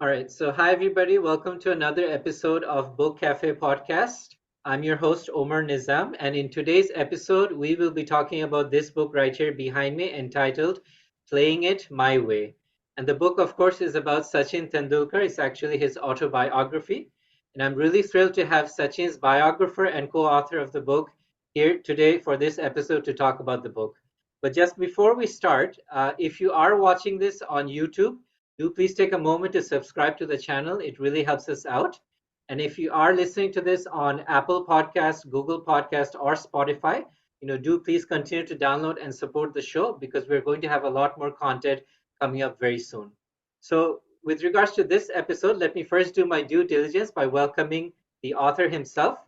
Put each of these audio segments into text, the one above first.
All right. So, hi, everybody. Welcome to another episode of Book Cafe Podcast. I'm your host, Omar Nizam. And in today's episode, we will be talking about this book right here behind me entitled Playing It My Way. And the book, of course, is about Sachin Tendulkar. It's actually his autobiography. And I'm really thrilled to have Sachin's biographer and co author of the book here today for this episode to talk about the book. But just before we start, if you are watching this on YouTube, do please take a moment to subscribe to the channel. It really helps us out. And if you are listening to this on Apple Podcast, Google Podcast, or Spotify, do please continue to download and support the show because we're going to have a lot more content coming up very soon. So, with regards to this episode, let me first do my due diligence by welcoming the author himself,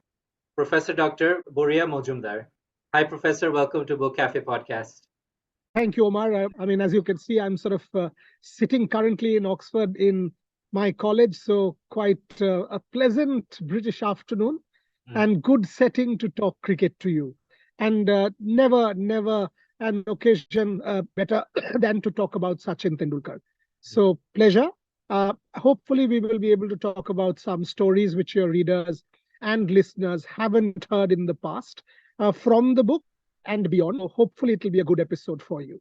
Professor Dr. Boria Majumdar. Hi, Professor. Welcome to Book Cafe Podcast. Thank you, Omar. I mean, as you can see, I'm sort of sitting currently in Oxford in my college, so quite a pleasant British afternoon and good setting to talk cricket to you. And never an occasion better than to talk about Sachin Tendulkar. So, pleasure. Hopefully, we will be able to talk about some stories which your readers and listeners haven't heard in the past from the book and beyond. So hopefully, it will be a good episode for you.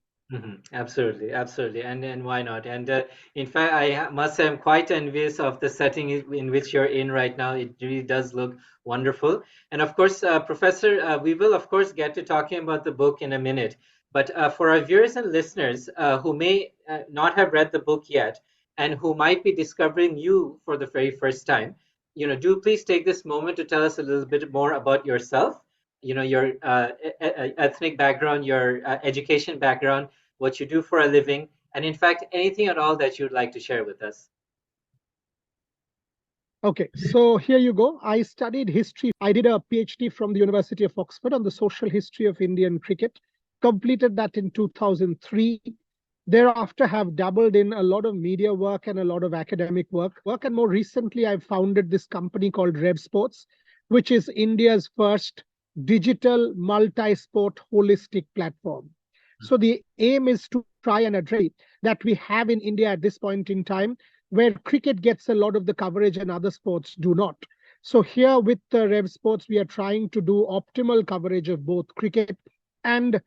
Absolutely, absolutely, and why not? And in fact, must say I'm quite envious of the setting in which you're in right now. It really does look wonderful. And of course, Professor, we will of course get to talking about the book in a minute. But for our viewers and listeners who may not have read the book yet and who might be discovering you for the very first time, do please take this moment to tell us a little bit more about yourself. Your ethnic background, your education background, what you do for a living, and in fact, anything at all that you'd like to share with us. Okay, so here you go. I studied history. I did a PhD from the University of Oxford on the social history of Indian cricket, completed that in 2003. Thereafter, have dabbled in a lot of media work and a lot of academic work. And more recently, I've founded this company called Rev Sports, which is India's first digital multi-sport holistic platform. So the aim is to try and address that we have in India at this point in time, where cricket gets a lot of the coverage and other sports do not. So here with the Rev Sports, we are trying to do optimal coverage of both cricket and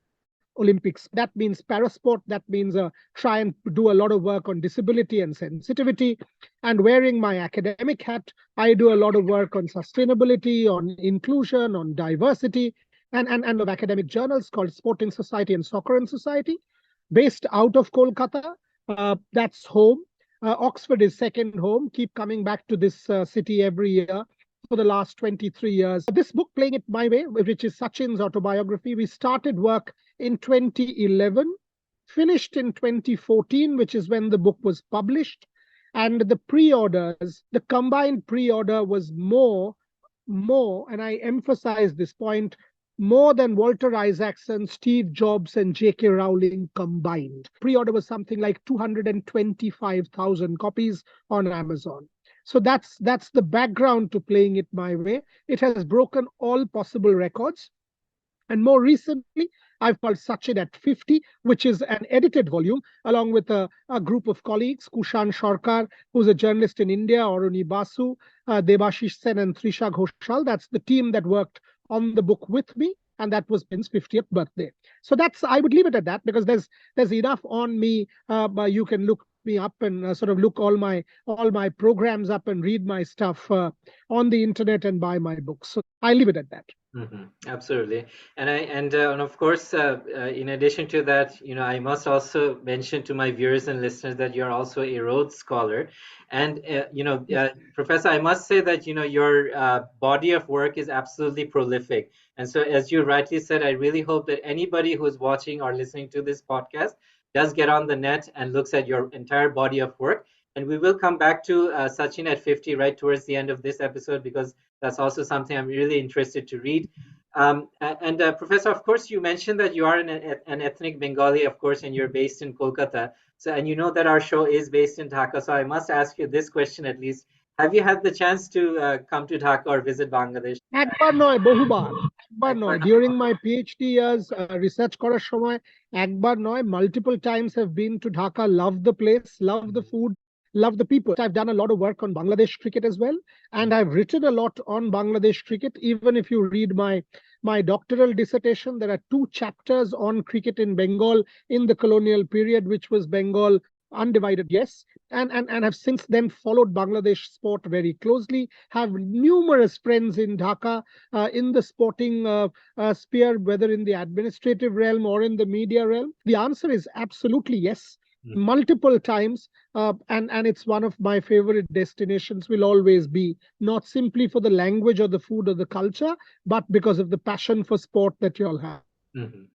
Olympics. That means parasport. That means try and do a lot of work on disability and sensitivity. And wearing my academic hat, I do a lot of work on sustainability, on inclusion, on diversity, and of academic journals called Sporting Society and Soccer and Society, based out of Kolkata. That's home. Oxford is second home. Keep coming back to this city every year for the last 23 years. This book, Playing It My Way, which is Sachin's autobiography, we started work in 2011, finished in 2014, which is when the book was published. And the pre-orders, the combined pre-order was more, and I emphasize this point, more than Walter Isaacson, Steve Jobs, and J.K. Rowling combined. Pre-order was something like 225,000 copies on Amazon. So that's the background to Playing It My Way. It has broken all possible records. And more recently, I've called Sachin at 50, which is an edited volume, along with a group of colleagues, Kushan Sarkar, who's a journalist in India, Aruni Basu, Debashish Sen, and Trisha Ghoshal. That's the team that worked on the book with me, and that was Ben's 50th birthday. So I would leave it at that because there's enough on me. You can look me up and sort of look all my programs up and read my stuff on the internet and buy my books. So I leave it at that. Absolutely, and of course, in addition to that, I must also mention to my viewers and listeners that you're also a Rhodes Scholar, and Professor, I must say that your body of work is absolutely prolific, and so as you rightly said, I really hope that anybody who's watching or listening to this podcast does get on the net and looks at your entire body of work. And we will come back to Sachin at 50 right towards the end of this episode because that's also something I'm really interested to read. And Professor, of course, you mentioned that you are an ethnic Bengali, of course, and you're based in Kolkata. So, and you know that our show is based in Dhaka. So I must ask you this question at least. Have you had the chance to come to Dhaka or visit Bangladesh? একবার নয় বহুবার একবার নয় during my PhD years research করার সময় একবার নয় multiple times have been to Dhaka, love the place, love the food, love the people. I've done a lot of work on Bangladesh cricket as well, and I've written a lot on Bangladesh cricket. Even if you read my doctoral dissertation, there are two chapters on cricket in Bengal in the colonial period, which was Bengal undivided, yes, and have since then followed Bangladesh sport very closely. Have numerous friends in Dhaka in the sporting sphere, whether in the administrative realm or in the media realm. The answer is absolutely yes, multiple times, and it's one of my favorite destinations. Will always be, not simply for the language or the food or the culture, but because of the passion for sport that you all have.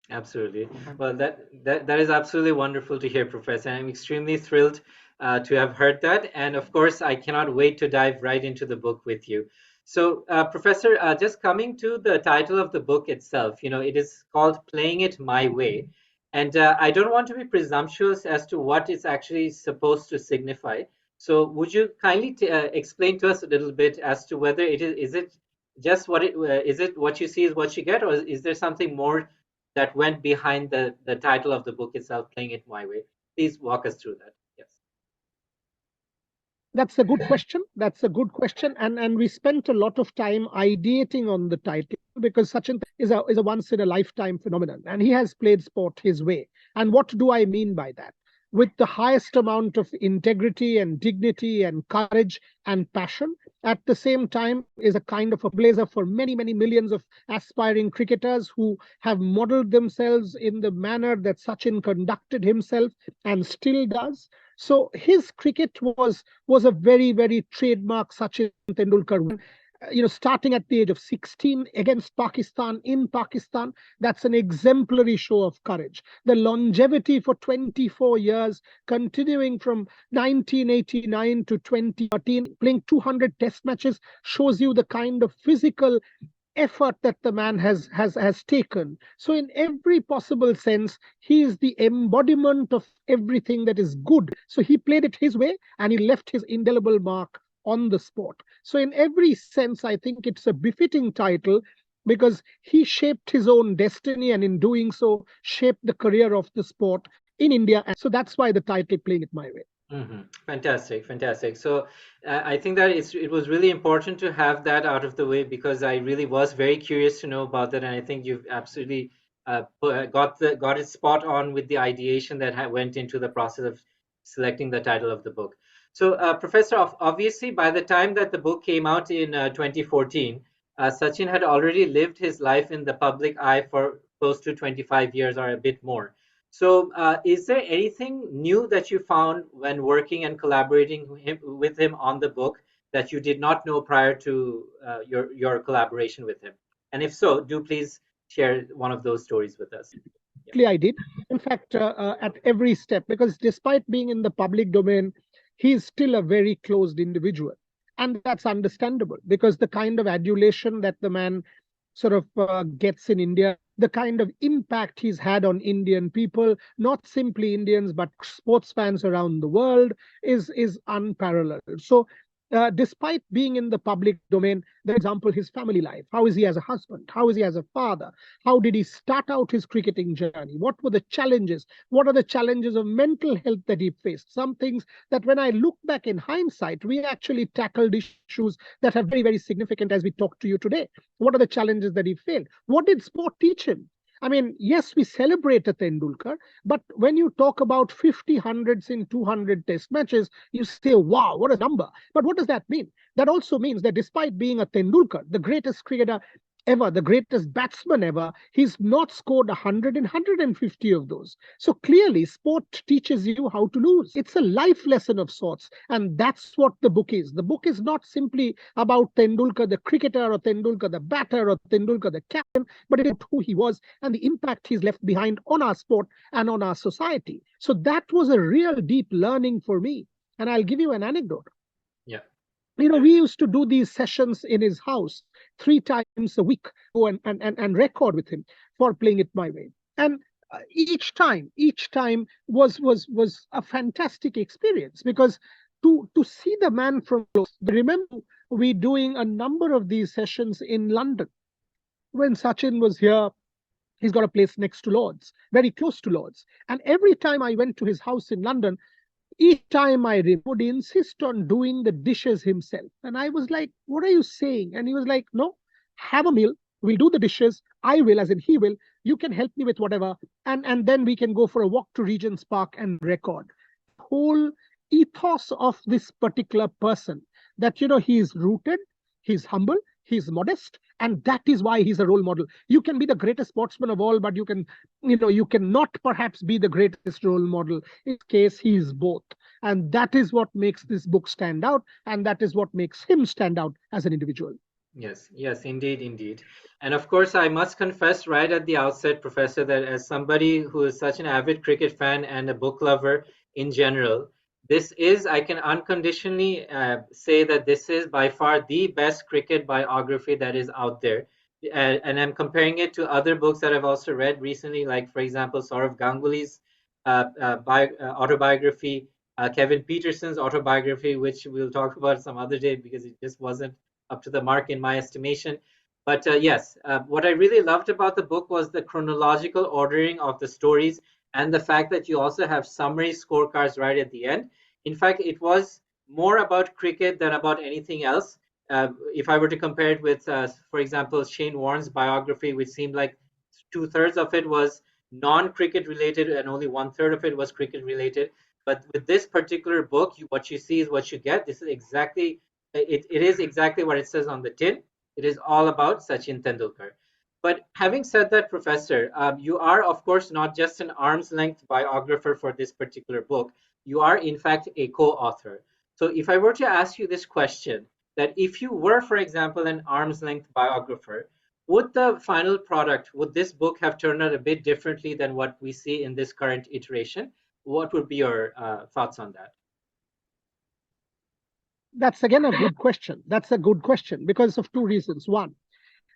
Absolutely. Well, that is absolutely wonderful to hear, Professor. I'm extremely thrilled to have heard that, and of course, I cannot wait to dive right into the book with you. So, Professor, just coming to the title of the book itself, it is called "Playing It My Way," and I don't want to be presumptuous as to what it's actually supposed to signify. So, would you kindly explain to us a little bit as to whether is it just what it is it what you see is what you get, or is there something more that went behind the title of the book itself, Playing It My Way? Please walk us through that. Yes. That's a good question. That's a good question. And we spent a lot of time ideating on the title because Sachin is a once in a lifetime phenomenon and he has played sport his way. And what do I mean by that? With the highest amount of integrity and dignity and courage and passion. At the same time, is a kind of a blazer for many, many millions of aspiring cricketers who have modeled themselves in the manner that Sachin conducted himself and still does. So his cricket was a very, very trademark Sachin Tendulkar. Starting at the age of 16 against Pakistan in Pakistan, that's an exemplary show of courage. The longevity for 24 years, continuing from 1989 to 2013, playing 200 test matches, shows you the kind of physical effort that the man has taken. So in every possible sense, he is the embodiment of everything that is good. So he played it his way and he left his indelible mark on the sport. So in every sense, I think it's a befitting title because he shaped his own destiny and in doing so shaped the career of the sport in India. And so that's why the title, Playing It My Way. Fantastic, fantastic. So I think that it was really important to have that out of the way because I really was very curious to know about that, and I think you've absolutely got it spot on with the ideation that went into the process of selecting the title of the book. So, Professor, obviously, by the time that the book came out in 2014, Sachin had already lived his life in the public eye for close to 25 years or a bit more. So, is there anything new that you found when working and collaborating with him on the book that you did not know prior to your collaboration with him? And if so, do please share one of those stories with us. Yeah. I did. In fact, at every step, because despite being in the public domain, he is still a very closed individual. And that's understandable because the kind of adulation that the man sort of gets in India, the kind of impact he's had on Indian people, not simply Indians, but sports fans around the world, is unparalleled. So despite being in the public domain, the example, his family life. How is he as a husband? How is he as a father? How did he start out his cricketing journey? What were the challenges? What are the challenges of mental health that he faced? Some things that when I look back in hindsight, we actually tackled issues that are very, very significant as we talk to you today. What are the challenges that he failed? What did sport teach him? I mean, yes, we celebrate a Tendulkar, but when you talk about 50 hundreds in 200 test matches, you say, wow, what a number. But what does that mean? That also means that despite being a Tendulkar, the greatest cricketer ever, the greatest batsman ever, he's not scored 100 and 150 of those. So clearly, sport teaches you how to lose. It's a life lesson of sorts. And that's what the book is. The book is not simply about Tendulkar, the cricketer, or Tendulkar, the batter, or Tendulkar, the captain, but it is who he was and the impact he's left behind on our sport and on our society. So that was a real deep learning for me. And I'll give you an anecdote. Yeah. We used to do these sessions in his house 3 times a week, go and record with him for Playing It My Way. And each time was a fantastic experience because to see the man from close. Remember, we doing a number of these sessions in London when Sachin was here. He's got a place next to Lord's, very close to Lord's. And every time I went to his house in London, Each time would insist on doing the dishes himself. And I was like, what are you saying? And he was like, no, have a meal. We'll do the dishes. I will, as in he will. You can help me with whatever. And then we can go for a walk to Regent's Park and record. Whole ethos of this particular person that, he is rooted, he's humble, he's modest, and that is why he's a role model. You can be the greatest sportsman of all, but you cannot perhaps be the greatest role model. In this case, he is both. And that is what makes this book stand out, and that is what makes him stand out as an individual. Yes, yes, indeed, indeed. And of course, I must confess right at the outset, Professor, that as somebody who is such an avid cricket fan and a book lover in general, I can unconditionally say that this is by far the best cricket biography that is out there. And I'm comparing it to other books that I've also read recently, like, for example, Sourav Ganguly's autobiography, Kevin Pietersen's autobiography, which we'll talk about some other day because it just wasn't up to the mark in my estimation. But yes, what I really loved about the book was the chronological ordering of the stories and the fact that you also have summary scorecards right at the end. In fact, it was more about cricket than about anything else. If I were to compare it with, for example, Shane Warne's biography, which seemed like two-thirds of it was non-cricket related and only one-third of it was cricket related. But with this particular book, what you see is what you get. This is exactly it is exactly what it says on the tin. It is all about Sachin Tendulkar. But having said that, Professor, you are, of course, not just an arm's length biographer for this particular book. You are, in fact, a co author. So if I were to ask you this question, that if you were, for example, an arm's length biographer, would the final product, would this book have turned out a bit differently than what we see in this current iteration? What would be your thoughts on that? That's again a good question. That's a good question because of two reasons. One,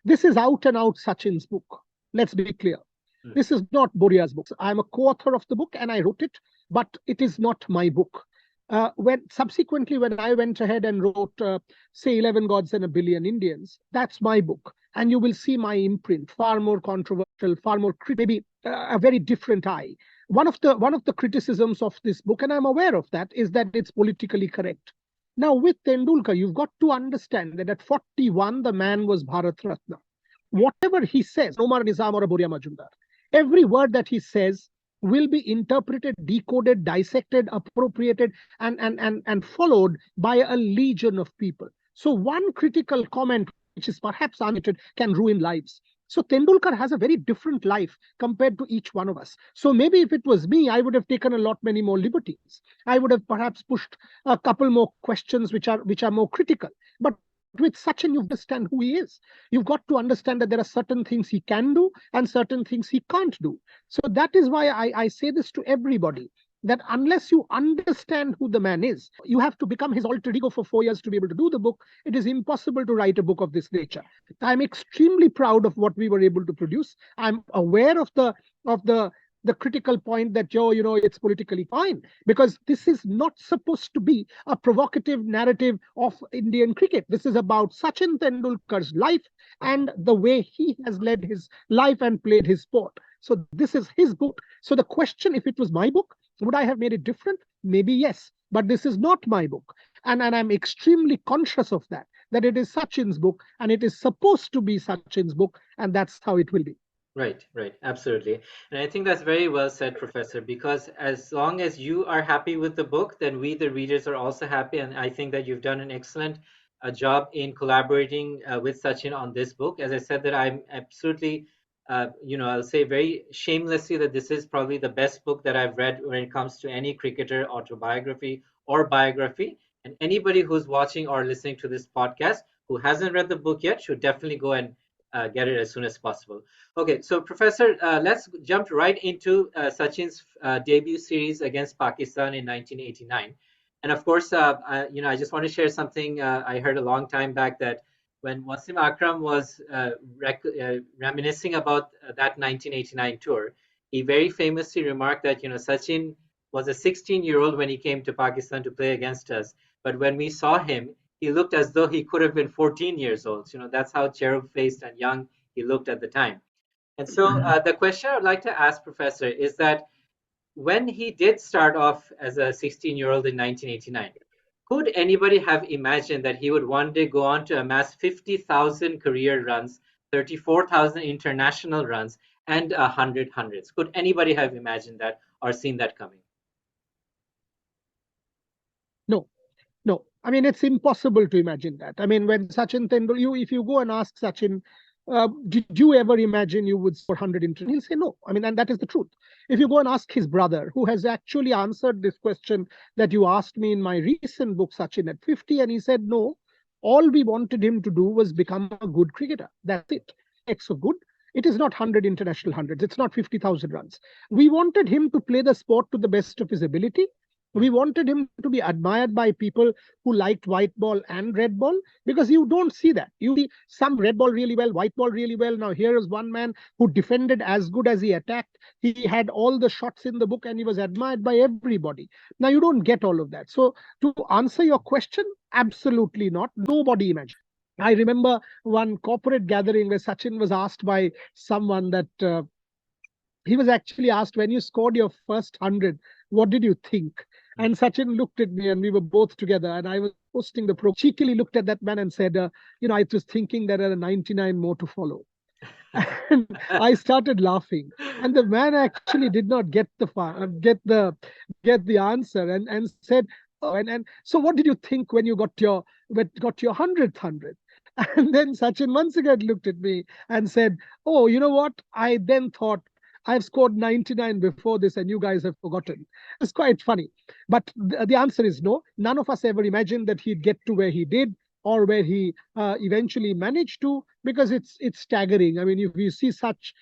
this is out and out Sachin's book. Let's be clear. Mm. This is not Boria's book. I'm a co-author of the book and I wrote it, but it is not my book. When I went ahead and wrote, say, 11 Gods and a Billion Indians, that's my book. And you will see my imprint, far more controversial, far more maybe a very different eye. One of the criticisms of this book, and I'm aware of that, is that it's politically correct. Now, with Tendulkar, you've got to understand that at 41, the man was Bharat Ratna. Whatever he says, Omar Nizam or Boria Majumdar, every word that he says will be interpreted, decoded, dissected, appropriated, and followed by a legion of people. So one critical comment, which is perhaps unneeded, can ruin lives. So Tendulkar has a very different life compared to each one of us. So maybe if it was me, I would have taken a lot many more liberties. I would have perhaps pushed a couple more questions which are more critical. But with Sachin, you understand who he is. You've got to understand that there are certain things he can do and certain things he can't do. So that is why I say this to everybody, that unless you understand who the man is, you have to become his alter ego for 4 years to be able to do the book. It is impossible to write a book of this nature. I'm extremely proud of what we were able to produce. I'm aware of the critical point that, Joe, it's politically fine, because this is not supposed to be a provocative narrative of Indian cricket. This is about Sachin Tendulkar's life and the way he has led his life and played his sport. So this is his book. So the question, if it was my book, would I have made it different? Maybe yes, but this is not my book. And I'm extremely conscious of that it is Sachin's book and it is supposed to be Sachin's book, and that's how it will be. Right, right, absolutely. And I think that's very well said, Professor, because as long as you are happy with the book, then we, the readers, are also happy. And I think that you've done an excellent job in collaborating with Sachin on this book. As I said, that I'm absolutely, I'll say very shamelessly that this is probably the best book that I've read when it comes to any cricketer autobiography or biography. And anybody who's watching or listening to this podcast who hasn't read the book yet should definitely go and get it as soon as possible. Okay, so Professor, let's jump right into Sachin's debut series against Pakistan in 1989. And of course, I just want to share something I heard a long time back, that when Wasim Akram was reminiscing about that 1989 tour, he very famously remarked that, Sachin was a 16-year-old when he came to Pakistan to play against us. But when we saw him, he looked as though he could have been 14 years old. That's how cherub-faced and young he looked at the time. And so the question I would like to ask, Professor, is that when he did start off as a 16-year-old in 1989, could anybody have imagined that he would one day go on to amass 50,000 career runs, 34,000 international runs, and 100 hundreds? Could anybody have imagined that or seen that coming? No, no. I mean, it's impossible to imagine that. I mean, when Sachin Tendulkar, if you go and ask Sachin, did you ever imagine you would score 100 international? He'll say no. I mean, and that is the truth. If you go and ask his brother, who has actually answered this question that you asked me in my recent book, Sachin at 50, and he said no. All we wanted him to do was become a good cricketer. That's it. It's so good. It is not 100 international hundreds. It's not 50,000 runs. We wanted him to play the sport to the best of his ability. We wanted him to be admired by people who liked white ball and red ball, because you don't see that. You see some red ball really well, white ball really well. Now, here is one man who defended as good as he attacked. He had all the shots in the book and he was admired by everybody. Now, you don't get all of that. So, to answer your question, absolutely not. Nobody imagined. I remember one corporate gathering where Sachin was asked by someone that he was actually asked, when you scored your first 100, what did you think? And Sachin looked at me and we were both together. And I was hosting the program. Cheekily looked at that man and said, I was thinking there are 99 more to follow. And I started laughing. And the man actually did not get the answer and said, oh, and so what did you think when you got your 100th 100? And then Sachin once again looked at me and said, oh, you know what? I then thought, I've scored 99 before this and you guys have forgotten. It's quite funny. But the answer is no. None of us ever imagined that he'd get to where he did or where he eventually managed to, because it's staggering. I mean, you see such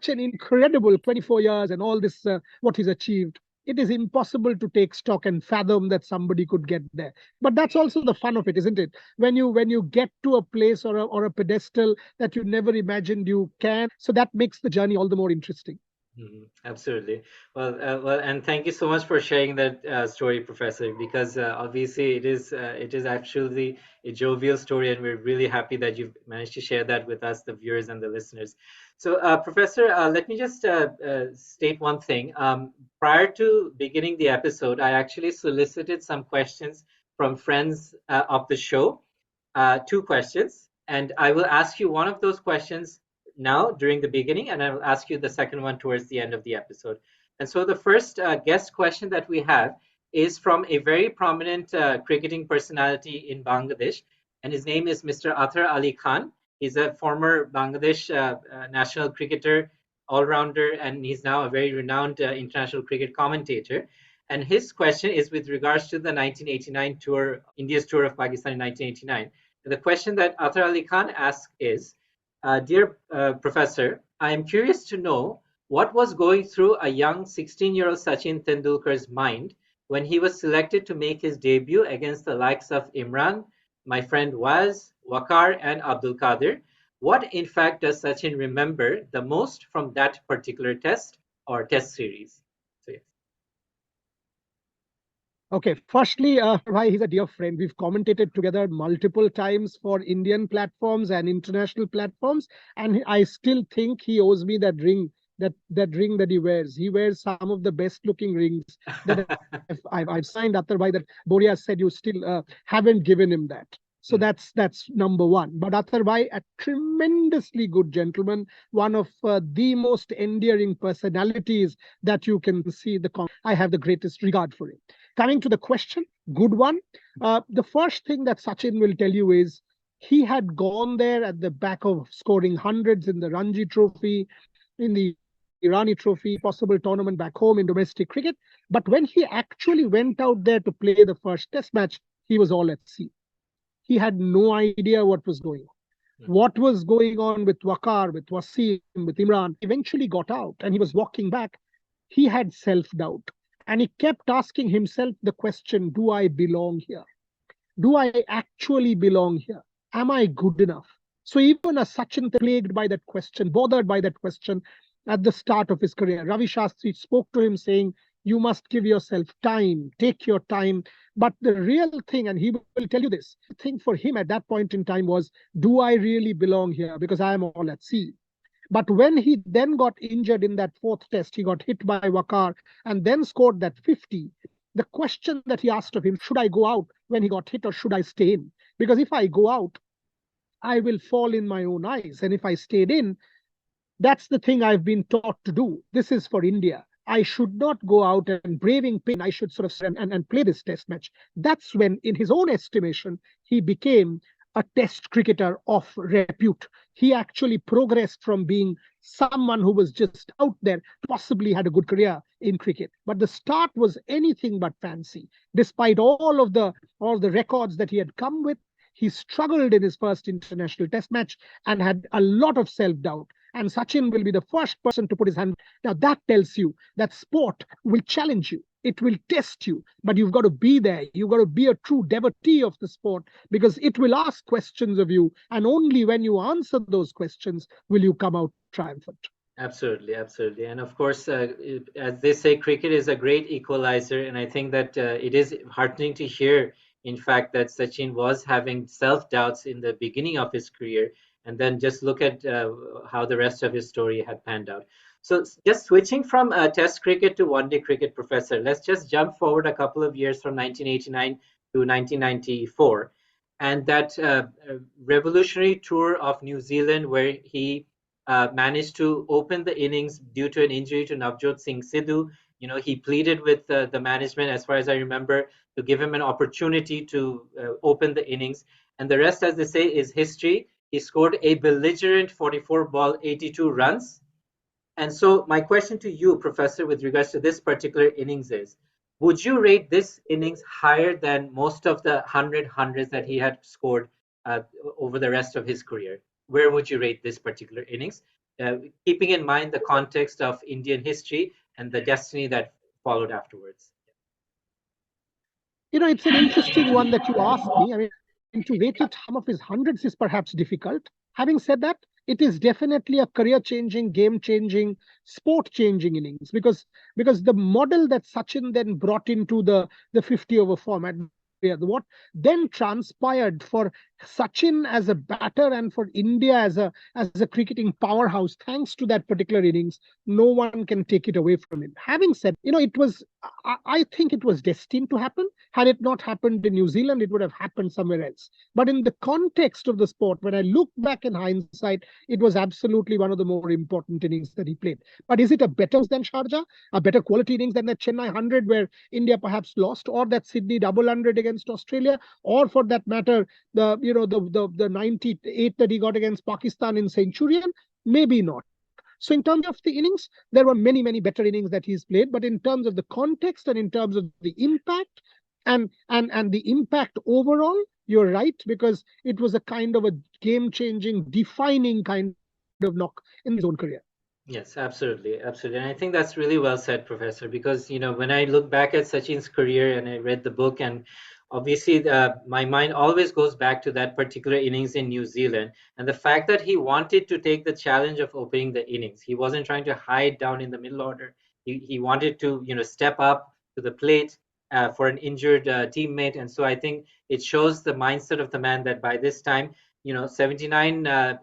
an incredible 24 years and all this, what he's achieved. It is impossible to take stock and fathom that somebody could get there. But that's also the fun of it, isn't it? When you get to a place or a pedestal that you never imagined you can. So that makes the journey all the more interesting. Absolutely. Well, and thank you so much for sharing that story, Professor, because obviously it is actually a jovial story, and we're really happy that you've managed to share that with us, the viewers and the listeners. So, Professor, let me just state one thing. Prior to beginning the episode, I actually solicited some questions from friends of the show, two questions, and I will ask you one of those questions now during the beginning, and I will ask you the second one towards the end of the episode. And so the first guest question that we have is from a very prominent cricketing personality in Bangladesh, and his name is Mr. Athar Ali Khan. He's a former Bangladesh national cricketer, all-rounder, and he's now a very renowned international cricket commentator. And his question is with regards to the 1989 tour, India's tour of Pakistan in 1989. The question that Athar Ali Khan asks is, dear Professor, I am curious to know what was going through a young 16-year-old Sachin Tendulkar's mind when he was selected to make his debut against the likes of Imran, my friend Waz, Waqar, and Abdul Qadir. What, in fact, does Sachin remember the most from that particular test or test series? So, yes. Okay, firstly, why he's a dear friend. We've commentated together multiple times for Indian platforms and international platforms, and I still think he owes me that ring, that ring that he wears. He wears some of the best looking rings that I've signed. Athar bhai, that Boria said you still haven't given him that. So that's number one. But Athar bhai, a tremendously good gentleman, one of the most endearing personalities that you can see. I have the greatest regard for him. Coming to the question, good one. The first thing that Sachin will tell you is he had gone there at the back of scoring hundreds in the Ranji Trophy, in the Irani Trophy, possible tournament back home in domestic cricket. But when he actually went out there to play the first test match, he was all at sea. He had no idea what was going on. What was going on with Waqar, with Wasim, with Imran, eventually got out and he was walking back. He had self-doubt. And he kept asking himself the question, do I belong here? Do I actually belong here? Am I good enough? So even as Sachin plagued by that question, bothered by that question at the start of his career, Ravi Shastri spoke to him saying, you must give yourself time, take your time. But the real thing, and he will tell you this, the thing for him at that point in time was, do I really belong here? Because I am all at sea. But when he then got injured in that fourth test, he got hit by Wakar and then scored that 50. The question that he asked of him, should I go out when he got hit or should I stay in? Because if I go out, I will fall in my own eyes. And if I stayed in, that's the thing I've been taught to do. This is for India. I should not go out and braving pain. I should sort of and play this test match. That's when, in his own estimation, he became a test cricketer of repute. He actually progressed from being someone who was just out there, possibly had a good career in cricket. But the start was anything but fancy. Despite all the records that he had come with, he struggled in his first international test match and had a lot of self-doubt. And Sachin will be the first person to put his hand. Now that tells you that sport will challenge you. It will test you, but you've got to be there. You've got to be a true devotee of the sport because it will ask questions of you. And only when you answer those questions will you come out triumphant. Absolutely, absolutely. And of course, as they say, cricket is a great equalizer. And I think that it is heartening to hear, in fact, that Sachin was having self-doubts in the beginning of his career. And then just look at how the rest of his story had panned out. So, just switching from Test cricket to one day cricket, Professor, let's just jump forward a couple of years from 1989 to 1994. And that revolutionary tour of New Zealand, where he managed to open the innings due to an injury to Navjot Singh Sidhu. You know, he pleaded with the management, as far as I remember, to give him an opportunity to open the innings. And the rest, as they say, is history. He scored a belligerent 44 ball, 82 runs. And so, my question to you, Professor, with regards to this particular innings is, would you rate this innings higher than most of the hundreds that he had scored over the rest of his career? Where would you rate this particular innings, keeping in mind the context of Indian history and the destiny that followed afterwards? It's an interesting one that you asked me. I mean, to rate it some of his hundreds is perhaps difficult. Having said that, it is definitely a career-changing, game-changing, sport-changing innings because the model that Sachin then brought into the 50 over format, what then transpired for Sachin as a batter and for India as a cricketing powerhouse, thanks to that particular innings, no one can take it away from him. Having said, it was, I think it was destined to happen. Had it not happened in New Zealand, it would have happened somewhere else. But in the context of the sport, when I look back in hindsight, it was absolutely one of the more important innings that he played. But is it a better than Sharjah, a better quality innings than that Chennai 100 where India perhaps lost, or that Sydney double 100 against Australia, or for that matter, the 98 that he got against Pakistan in Centurion? Maybe not. So in terms of the innings, there were many, many better innings that he's played. But in terms of the context and in terms of the impact and the impact overall, you're right, because it was a kind of a game-changing, defining kind of knock in his own career. Yes, absolutely, absolutely. And I think that's really well said, Professor, because when I look back at Sachin's career and I read the book, and obviously my mind always goes back to that particular innings in New Zealand and the fact that he wanted to take the challenge of opening the innings. He wasn't trying to hide down in the middle order. He wanted to, step up to the plate for an injured teammate. And so I think it shows the mindset of the man that by this time, 79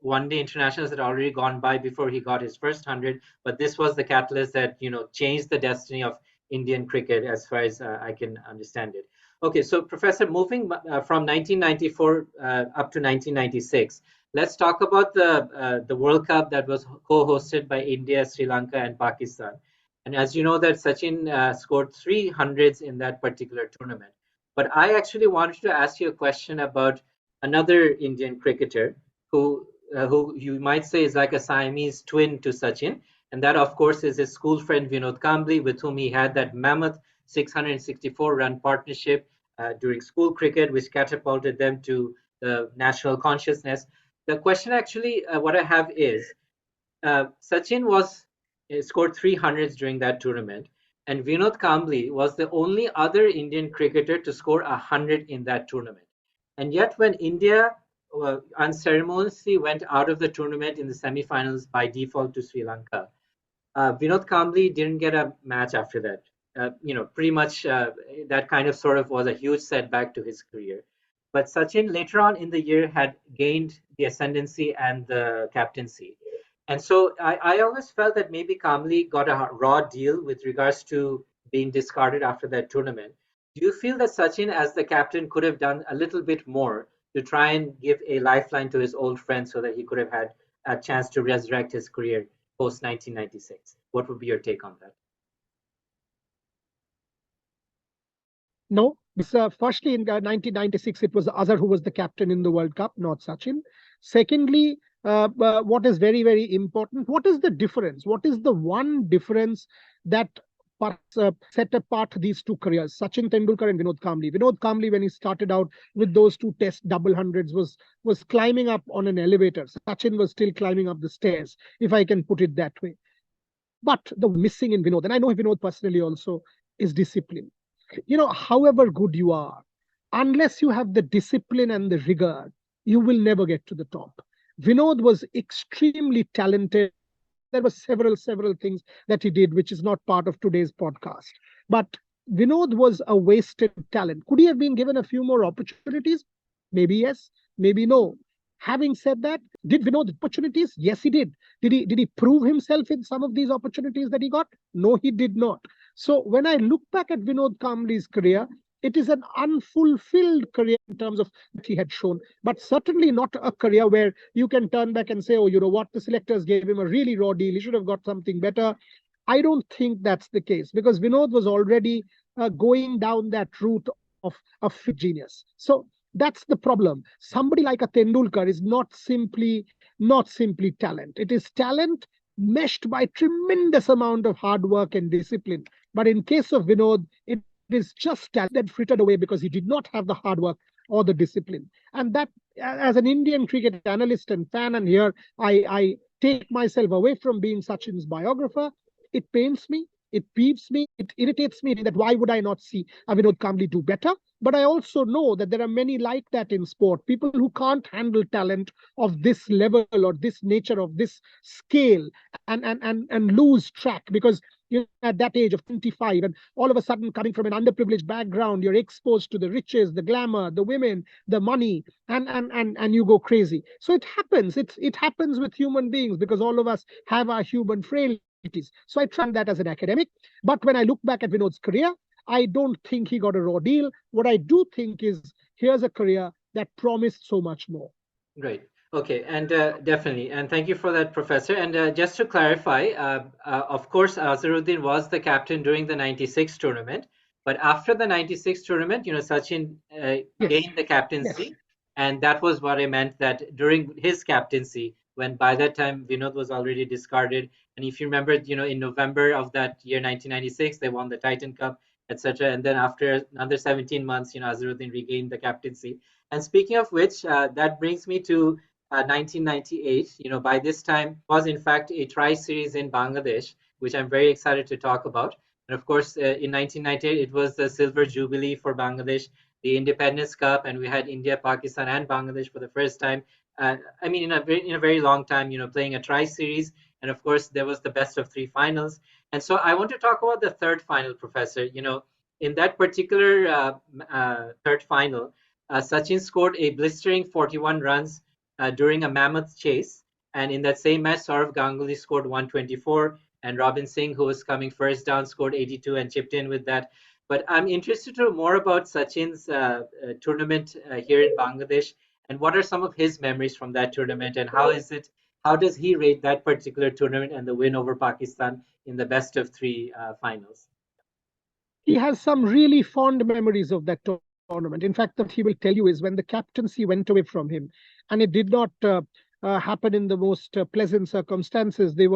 one day internationals had already gone by before he got his first 100, but this was the catalyst that changed the destiny of Indian cricket as far as I can understand it. Okay, so Professor, moving from 1994 up to 1996, let's talk about the World Cup that was co-hosted by India, Sri Lanka, and Pakistan. And as you know, that Sachin scored 300s in that particular tournament. But I actually wanted to ask you a question about another Indian cricketer who you might say is like a Siamese twin to Sachin. And that, of course, is his school friend Vinod Kambli, with whom he had that mammoth 664-run partnership during school cricket, which catapulted them to the national consciousness. The question actually, what I have is, Sachin scored 300s during that tournament, and Vinod Kambli was the only other Indian cricketer to score 100 in that tournament. And yet, when India unceremoniously went out of the tournament in the semi-finals by default to Sri Lanka, Vinod Kambli didn't get a match after that. Pretty much that kind of sort of was a huge setback to his career. But Sachin later on in the year had gained the ascendancy and the captaincy. And so I always felt that maybe Kamli got a raw deal with regards to being discarded after that tournament. Do you feel that Sachin, as the captain, could have done a little bit more to try and give a lifeline to his old friend so that he could have had a chance to resurrect his career post 1996? What would be your take on that? No, because firstly, in 1996, it was Azhar who was the captain in the World Cup, not Sachin. Secondly, what is very, very important, what is the difference? What is the one difference that set apart these two careers, Sachin Tendulkar and Vinod Kamli? Vinod Kamli, when he started out with those two test double hundreds, was climbing up on an elevator. Sachin was still climbing up the stairs, if I can put it that way. But the missing in Vinod, and I know Vinod personally also, is discipline. However good you are, unless you have the discipline and the rigor, you will never get to the top. Vinod was extremely talented. There were several things that he did, which is not part of today's podcast. But Vinod was a wasted talent. Could he have been given a few more opportunities? Maybe yes, maybe no. Having said that, did Vinod opportunities? Yes, he did. Did he prove himself in some of these opportunities that he got? No, he did not. So when I look back at Vinod Kambli's career, it is an unfulfilled career in terms of what he had shown, but certainly not a career where you can turn back and say, oh, you know what, the selectors gave him a really raw deal. He should have got something better. I don't think that's the case because Vinod was already going down that route of a genius. So that's the problem. Somebody like a Tendulkar is not simply talent. It is talent meshed by tremendous amount of hard work and discipline. But in case of Vinod, it is just talent that frittered away because he did not have the hard work or the discipline. And that, as an Indian cricket analyst and fan, and here I take myself away from being Sachin's biographer, it pains me, it peeves me, it irritates me that why would I not see Vinod Kambli do better? But I also know that there are many like that in sport, people who can't handle talent of this level or this nature, of this scale, and lose track because you're at that age of 25 and all of a sudden coming from an underprivileged background, you're exposed to the riches, the glamour, the women, the money, and you go crazy. So it happens. It happens with human beings because all of us have our human frailties. So I try that as an academic. But when I look back at Vinod's career, I don't think he got a raw deal. What I do think is here's a career that promised so much more. Right. Okay, and definitely, and thank you for that, Professor. And just to clarify, of course, Azharuddin was the captain during the '96 tournament, but after the '96 tournament, Sachin Yes, gained the yes. captaincy, and that was what I meant that during his captaincy, when by that time Vinod was already discarded, and if you remember, in November of that year, 1996, they won the Titan Cup, etc. And then after another 17 months, Azharuddin regained the captaincy. And speaking of which, that brings me to 1998. By this time was in fact a tri-series in Bangladesh, which I'm very excited to talk about. And of course, in 1998, it was the silver jubilee for Bangladesh, the Independence Cup, and we had India, Pakistan, and Bangladesh for the first time. I mean, in a very long time, playing a tri-series, and of course, there was the best of three finals. And so, I want to talk about the third final, Professor. In that particular third final, Sachin scored a blistering 41 runs during a mammoth chase. And in that same match, Sourav Ganguly scored 124, and Robin Singh, who was coming first down, scored 82 and chipped in with that. But I'm interested to know more about Sachin's tournament here in Bangladesh, and what are some of his memories from that tournament, and how does he rate that particular tournament and the win over Pakistan in the best of three finals? He has some really fond memories of that tournament. In fact, that he will tell you is when the captaincy went away from him, and it did not happen in the most pleasant circumstances. They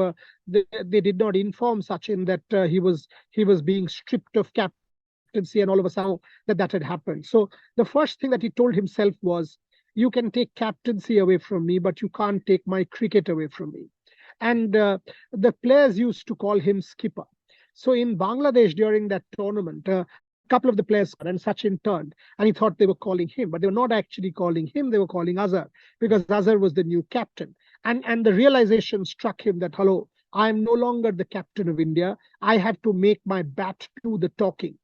did not inform Sachin that he was being stripped of captaincy, and all of a sudden that had happened. So the first thing that he told himself was, "You can take captaincy away from me, but you can't take my cricket away from me." And the players used to call him skipper. So in Bangladesh during that tournament, a couple of the players and Sachin turned and he thought they were calling him, but they were not actually calling him. They were calling Azhar because Azhar was the new captain. And the realization struck him that, hello, I am no longer the captain of India. I have to make my bat do the talking.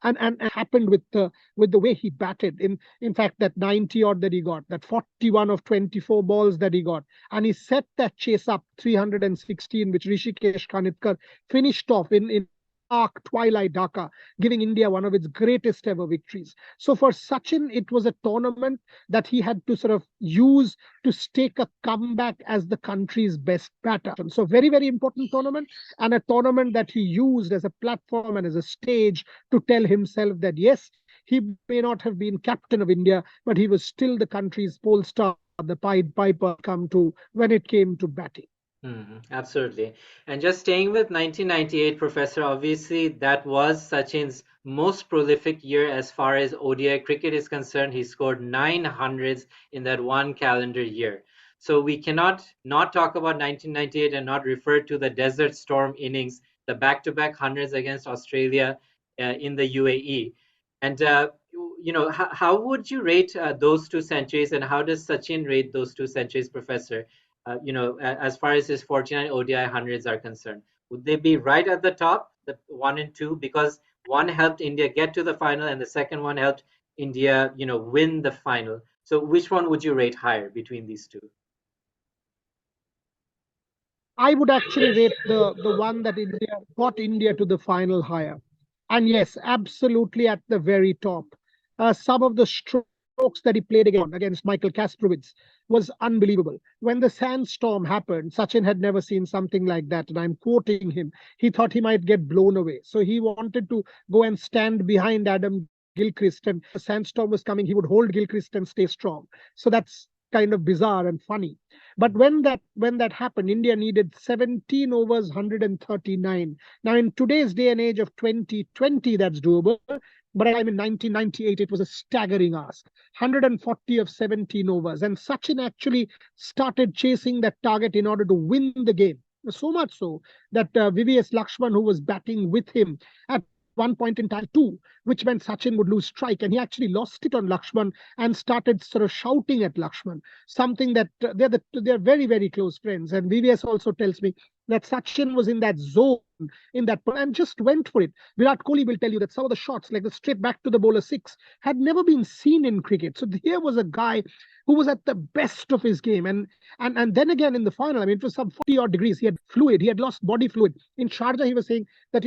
and happened with the way he batted. In fact, that 90 odd that he got, that 41 of 24 balls that he got, and he set that chase up 316, which Rishikesh Kanitkar finished off in dark twilight Dhaka, giving India one of its greatest ever victories. So for Sachin, it was a tournament that he had to sort of use to stake a comeback as the country's best batter. So very, very important tournament, and a tournament that he used as a platform and as a stage to tell himself that yes, he may not have been captain of India, but he was still the country's pole star, the Pied Piper come to when it came to batting. Absolutely. And just staying with 1998, Professor, obviously that was Sachin's most prolific year as far as ODI cricket is concerned. He scored 900s in that one calendar year. So we cannot not talk about 1998 and not refer to the Desert Storm innings, the back-to-back hundreds against Australia in the UAE. And how would you rate those two centuries, and how does Sachin rate those two centuries, Professor? As far as his 49 ODI hundreds are concerned, would they be right at the top, the one and two, because one helped India get to the final and the second one helped India, win the final? So which one would you rate higher between these two? I would actually rate the one that India got India to the final higher. And yes, absolutely at the very top. Some of the strokes that he played against Michael Kasprowitz was unbelievable. When the sandstorm happened, Sachin had never seen something like that. And I'm quoting him. He thought he might get blown away. So he wanted to go and stand behind Adam Gilchrist. And the sandstorm was coming. He would hold Gilchrist and stay strong. So that's kind of bizarre and funny. But when that happened, India needed 17 overs, 139. Now, in today's day and age of 2020, that's doable. But at the time in 1998, it was a staggering ask. 140 of 17 overs. And Sachin actually started chasing that target in order to win the game. So much so that VVS Lakshman, who was batting with him at one point in time, two, which meant Sachin would lose strike. And he actually lost it on Lakshman and started sort of shouting at Lakshman, something that they're very, very close friends. And VVS also tells me that Sachin was in that zone, in that, and just went for it. Virat Kohli will tell you that some of the shots, like the straight back to the bowler six, had never been seen in cricket. So here was a guy who was at the best of his game. And then again in the final, I mean, it was some 40 odd degrees. He had fluid, he had lost body fluid. In Sharjah, he was saying that,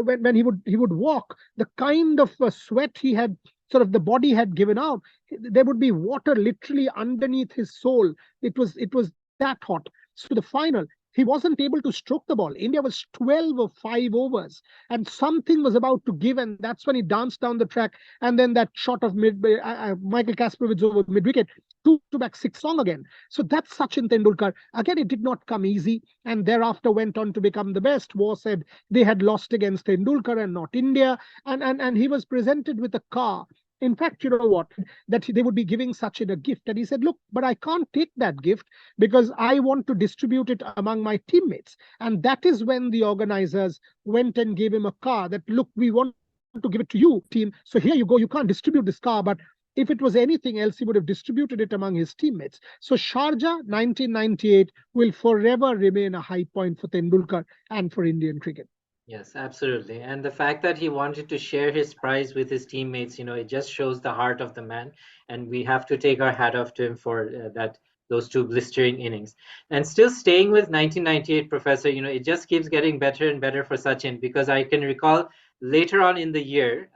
when he would walk, the kind of sweat he had, sort of the body had given out, there would be water literally underneath his soul. It was that hot. So the final, he wasn't able to stroke the ball. India was 12 of 5 overs, and something was about to give, and that's when he danced down the track. And then that shot of Michael Kasprowitz over mid wicket, two to back six long again. So that's Sachin Tendulkar. Again, it did not come easy, and thereafter went on to become the best. War said they had lost against Tendulkar and not India, and he was presented with a car. In fact, you know what? That they would be giving Sachin a gift. And he said, look, but I can't take that gift because I want to distribute it among my teammates. And that is when the organizers went and gave him a car that, look, we want to give it to you, team. So here you go. You can't distribute this car, but if it was anything else, he would have distributed it among his teammates. So Sharjah 1998 will forever remain a high point for Tendulkar and for Indian cricket. Yes, absolutely. And the fact that he wanted to share his prize with his teammates, it just shows the heart of the man. And we have to take our hat off to him for those two blistering innings. And still staying with 1998, Professor, it just keeps getting better and better for Sachin, because I can recall later on in the year,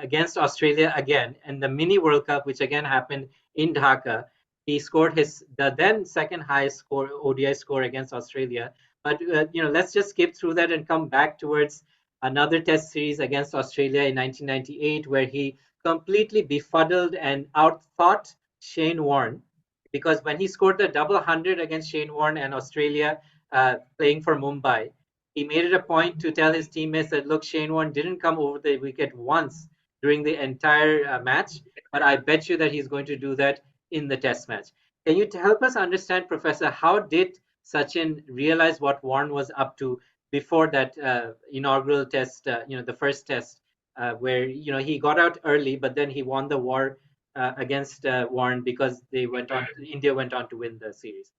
against Australia again, and the mini World Cup, which again happened in Dhaka, he scored the then second highest score ODI score against Australia. But let's just skip through that and come back towards another Test series against Australia in 1998, where he completely befuddled and outthought Shane Warne, because when he scored the double hundred against Shane Warne and Australia, playing for Mumbai, he made it a point to tell his teammates that, look, Shane Warne didn't come over the wicket once during the entire match, but I bet you that he's going to do that in the Test match. Can you help us understand, Professor, how did Sachin realize what Warne was up to before that inaugural test, the first test, where he got out early, but then he won the war against Warne, because India went on to win the series.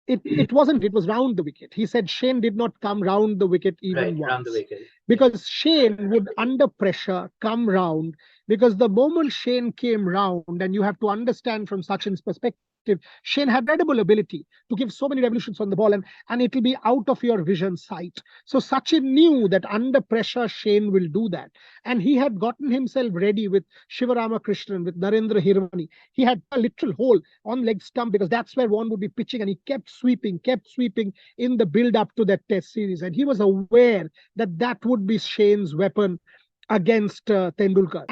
it wasn't, it was round the wicket. He said Shane did not come round the wicket Right, even round the once, wicket. Yeah. because Shane would under pressure come round, because the moment Shane came round, and you have to understand from Sachin's perspective, Shane had incredible ability to give so many revolutions on the ball, and it'll be out of your vision sight. So Sachin knew that under pressure Shane will do that, and he had gotten himself ready with Shivaramakrishnan, with Narendra Hirvani. He had a literal hole on leg stump, because that's where Warne would be pitching, and he kept sweeping in the build up to that test series, and he was aware that that would be Shane's weapon against Tendulkar.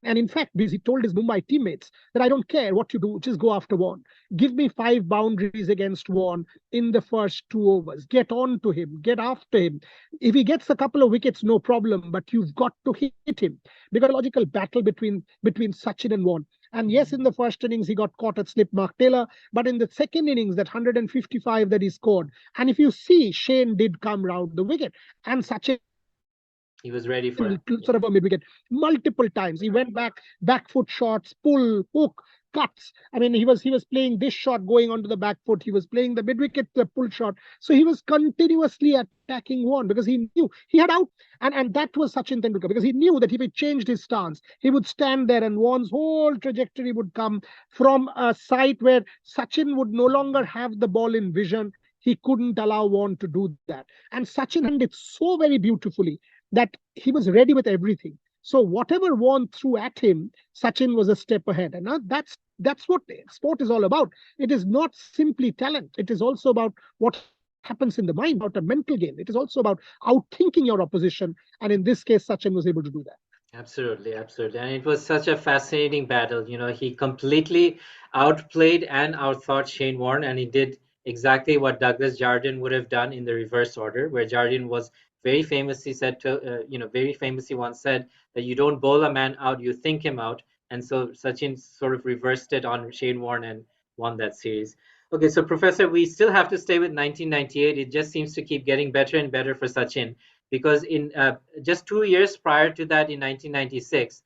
And in fact, because he told his Mumbai teammates that I don't care what you do, just go after Warne. Give me 5 boundaries against Warne in the first 2 overs. Get on to him, get after him. If he gets a couple of wickets, no problem, but you've got to hit him. Because logical battle between Sachin and Warne. And yes, in the first innings, he got caught at slip Mark Taylor. But in the second innings, that 155 that he scored, and if you see, Shane did come round the wicket. And Sachin He was ready for it. sort of a mid wicket multiple times. He went back foot shots, pull, hook, cuts. I mean, he was playing this shot going onto the back foot. He was playing the mid wicket, the pull shot. So he was continuously attacking Warne, because he knew he had out, and that was Sachin Tendulkar, because he knew that if he changed his stance, he would stand there, and Warne's whole trajectory would come from a site where Sachin would no longer have the ball in vision. He couldn't allow Warne to do that. And Sachin handled it so very beautifully that he was ready with everything. So whatever Warne threw at him, Sachin was a step ahead. And that's what sport is all about. It is not simply talent. It is also about what happens in the mind, about a mental game. It is also about outthinking your opposition. And in this case, Sachin was able to do that. Absolutely, absolutely. And it was such a fascinating battle. He completely outplayed and outthought Shane Warne, and he did exactly what Douglas Jardine would have done in the reverse order, where Jardine was very famously said to, very famously once said that you don't bowl a man out, you think him out. And so Sachin sort of reversed it on Shane Warne and won that series. Okay, so Professor, we still have to stay with 1998. It just seems to keep getting better and better for Sachin because in just 2 years prior to that, in 1996,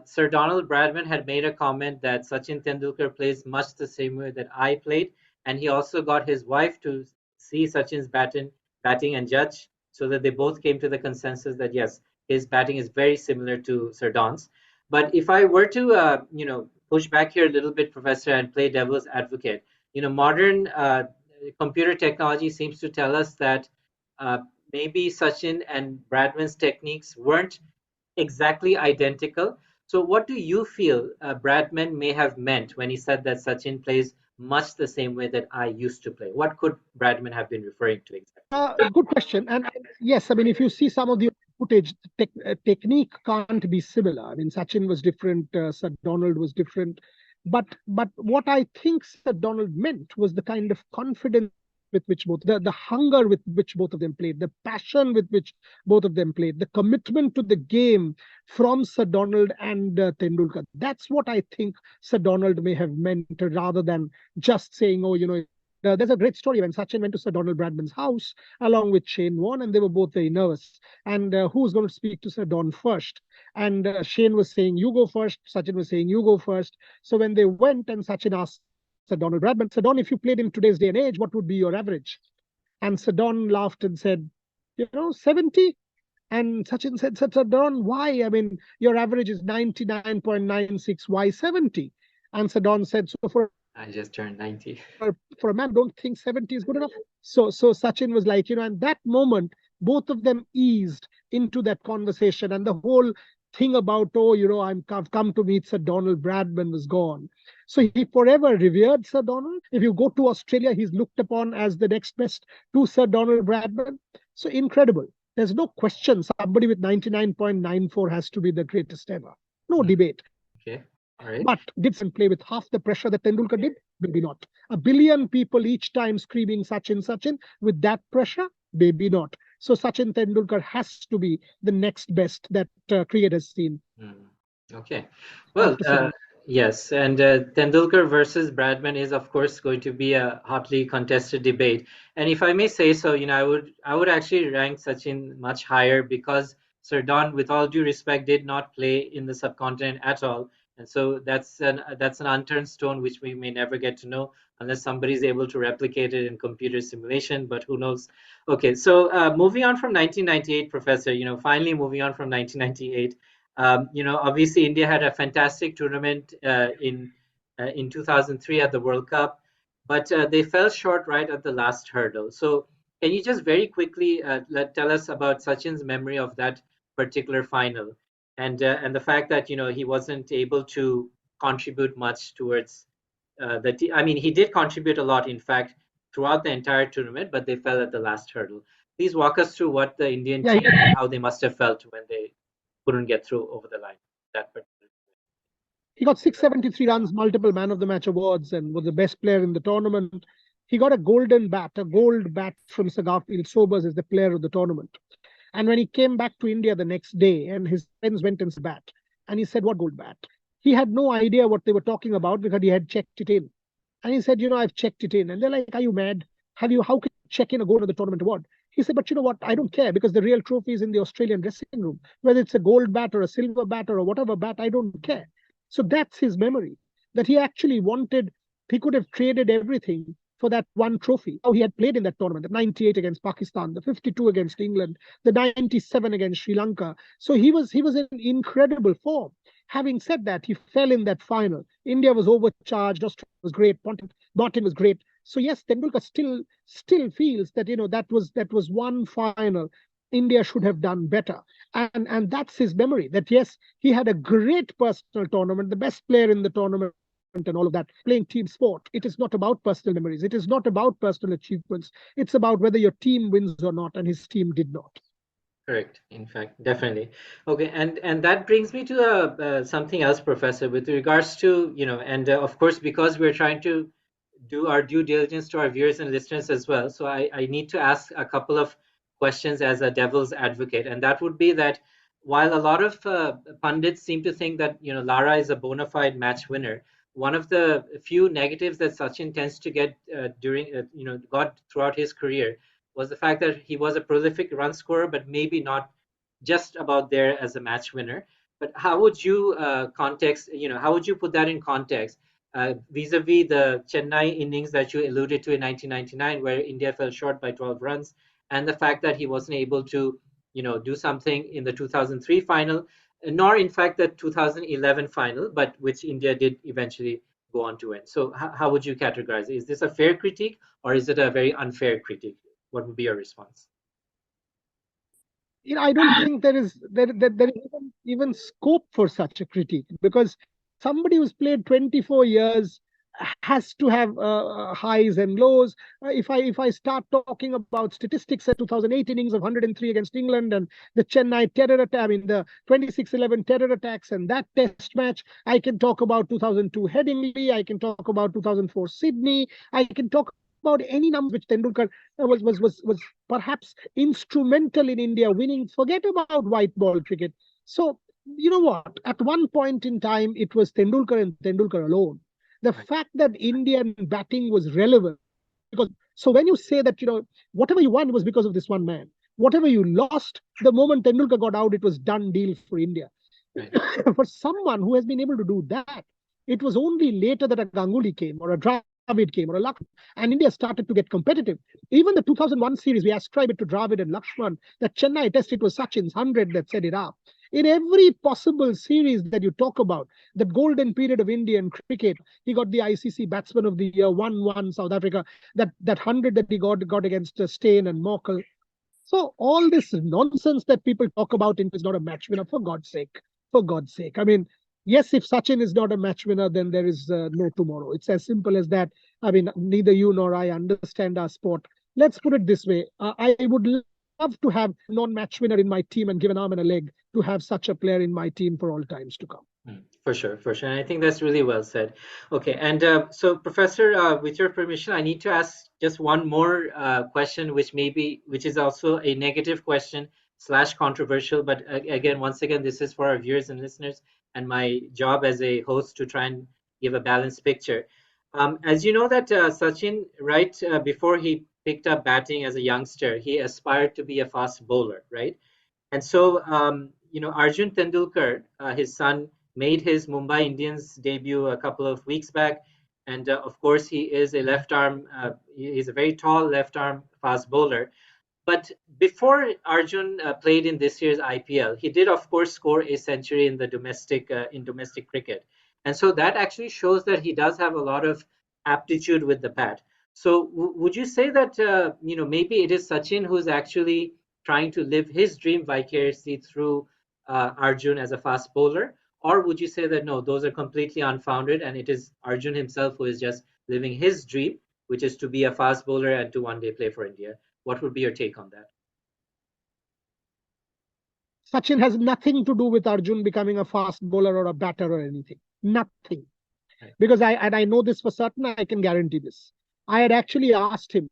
Sir Donald Bradman had made a comment that Sachin Tendulkar plays much the same way that I played, and he also got his wife to see Sachin's batting and judge, so that they both came to the consensus that yes, his batting is very similar to Sir Don's. But if I were to, push back here a little bit, Professor, and play devil's advocate, modern computer technology seems to tell us that uh, maybe Sachin and Bradman's techniques weren't exactly identical. So, what do you feel Bradman may have meant when he said that Sachin plays much the same way that I used to play? What could Bradman have been referring to exactly? Good question. And yes, I mean, if you see some of the footage, technique can't be similar. I mean, Sachin was different, Sir Donald was different. But what I think Sir Donald meant was the kind of confidence with which the hunger with which both of them played, the passion with which both of them played, the commitment to the game from Sir Donald and Tendulkar. That's what I think Sir Donald may have meant, rather than just saying, oh, there's a great story when Sachin went to Sir Donald Bradman's house along with Shane Warne, and they were both very nervous. And who's going to speak to Sir Don first? And Shane was saying, "You go first." Sachin was saying, "You go first." So when they went, and Sachin asked Sir Donald Bradman, "Sir Don, if you played in today's day and age, what would be your average?" And Sir Don laughed and said, 70. And Sachin said, Sir Don, why? I mean, your average is 99.96. Why 70? And Sir Don said, so I just turned 90. for a man, don't think 70 is good enough. So Sachin was like, and that moment, both of them eased into that conversation, and the whole thing about, oh, I've come to meet Sir Donald Bradman was gone. So he forever revered Sir Donald. If you go to Australia, he's looked upon as the next best to Sir Donald Bradman. So incredible. There's no question somebody with 99.94 has to be the greatest ever. No debate. Okay. All right. But did Sachin play with half the pressure that Tendulkar did? Maybe not. A billion people each time screaming Sachin, Sachin with that pressure? Maybe not. So Sachin Tendulkar has to be the next best that cricket has seen. Okay. Well, yes, and Tendulkar versus Bradman is, of course, going to be a hotly contested debate. And if I may say so, I would actually rank Sachin much higher because Sir Don, with all due respect, did not play in the subcontinent at all. And so that's an unturned stone which we may never get to know unless somebody is able to replicate it in computer simulation. But who knows? Okay, so moving on from 1998, Professor. Finally moving on from 1998. Obviously India had a fantastic tournament in 2003 at the World Cup, but they fell short right at the last hurdle. So can you just very quickly tell us about Sachin's memory of that particular final, and the fact that he wasn't able to contribute much towards the team. I mean, he did contribute a lot, in fact, throughout the entire tournament, but they fell at the last hurdle. Please walk us through what the Indian Yeah, team, how they must have felt when they couldn't get through over the line. That particular. he got 673 runs, multiple man of the match awards, and was the best player in the tournament. He got a golden bat, a gold bat from Sir Garfield Sobers as the player of the tournament. And when he came back to India the next day, and his friends went and said bat, and he said, "What gold bat?" He had no idea what they were talking about because he had checked it in. And he said, I've checked it in. And they're like, "Are you mad? How can you check in a gold of the tournament award?" He said, "But you know what? I don't care because the real trophy is in the Australian dressing room. Whether it's a gold bat or a silver bat or whatever bat, I don't care." So that's his memory, that he actually wanted, he could have traded everything for that one trophy. How he had played in that tournament, the 98 against Pakistan, the 52 against England, the 97 against Sri Lanka. So he was in incredible form. Having said that, he fell in that final. India was overcharged. Australia was great. Martin was great. So yes, Tendulkar still feels that that was one final India should have done better, and that's his memory. That yes, he had a great personal tournament, the best player in the tournament, and all of that. Playing team sport, it is not about personal memories. It is not about personal achievements. It's about whether your team wins or not, and his team did not. Correct. In fact, definitely. Okay, and that brings me to something else, Professor, with regards to and of course, because we're trying to do our due diligence to our viewers and listeners as well. So I need to ask a couple of questions as a devil's advocate, and that would be that while a lot of pundits seem to think that Lara is a bona fide match winner, one of the few negatives that Sachin tends to get during got throughout his career was the fact that he was a prolific run scorer, but maybe not just about there as a match winner. But how would you how would you put that in context vis-a-vis the Chennai innings that you alluded to in 1999, where India fell short by 12 runs, and the fact that he wasn't able to, do something in the 2003 final, nor in fact the 2011 final, but which India did eventually go on to win. So how would you categorize it? Is this a fair critique or is it a very unfair critique? What would be your response? I don't think there is even scope for such a critique, because somebody who's played 24 years has to have highs and lows. If I start talking about statistics at 2008 innings of 103 against England, and the Chennai terror attack, I mean the 26-11 terror attacks, and that test match, I can talk about 2002 Headingley, I can talk about 2004 Sydney, I can talk about any numbers which Tendulkar was perhaps instrumental in India winning. Forget about white ball cricket. So you know what? At one point in time, it was Tendulkar and Tendulkar alone. The Right. fact that Indian batting was relevant, because so when you say that whatever you won was because of this one man, whatever you lost, the moment Tendulkar got out, it was done deal for India. Right. For someone who has been able to do that, it was only later that a Ganguly came or a Dravid came or a Lakshman, and India started to get competitive. Even the 2001 series, we ascribe it to Dravid and Lakshman. The Chennai test, it was Sachin's 100 that set it up. In every possible series that you talk about, the golden period of Indian cricket, he got the ICC Batsman of the Year, 1-1 South Africa, that 100 that he got against Steyn and Morkel. So all this nonsense that people talk about is not a match winner, for God's sake. For God's sake. I mean, yes, if Sachin is not a match winner, then there is no tomorrow. It's as simple as that. I mean, neither you nor I understand our sport. Let's put it this way. I would love to have non-match winner in my team and give an arm and a leg to have such a player in my team for all times to come. For sure, for sure. And I think that's really well said. Okay, and so, Professor, with your permission, I need to ask just one more question, which is also a negative question slash controversial. But again, once again, this is for our viewers and listeners, and my job as a host to try and give a balanced picture. As you know that Sachin, right before he picked up batting as a youngster, he aspired to be a fast bowler, right? And so, Arjun Tendulkar, his son, made his Mumbai Indians debut a couple of weeks back. And of course, he is a left arm, he's a very tall left arm fast bowler. But before Arjun played in this year's IPL, he did, of course, score a century in the domestic cricket, and so that actually shows that he does have a lot of aptitude with the bat. So, would you say that maybe it is Sachin who's actually trying to live his dream vicariously through Arjun as a fast bowler, or would you say that no, those are completely unfounded, and it is Arjun himself who is just living his dream, which is to be a fast bowler and to one day play for India? What would be your take on that? Sachin has nothing to do with Arjun becoming a fast bowler or a batter or anything. Nothing. Right. Because I know this for certain, I can guarantee this. I had actually asked him,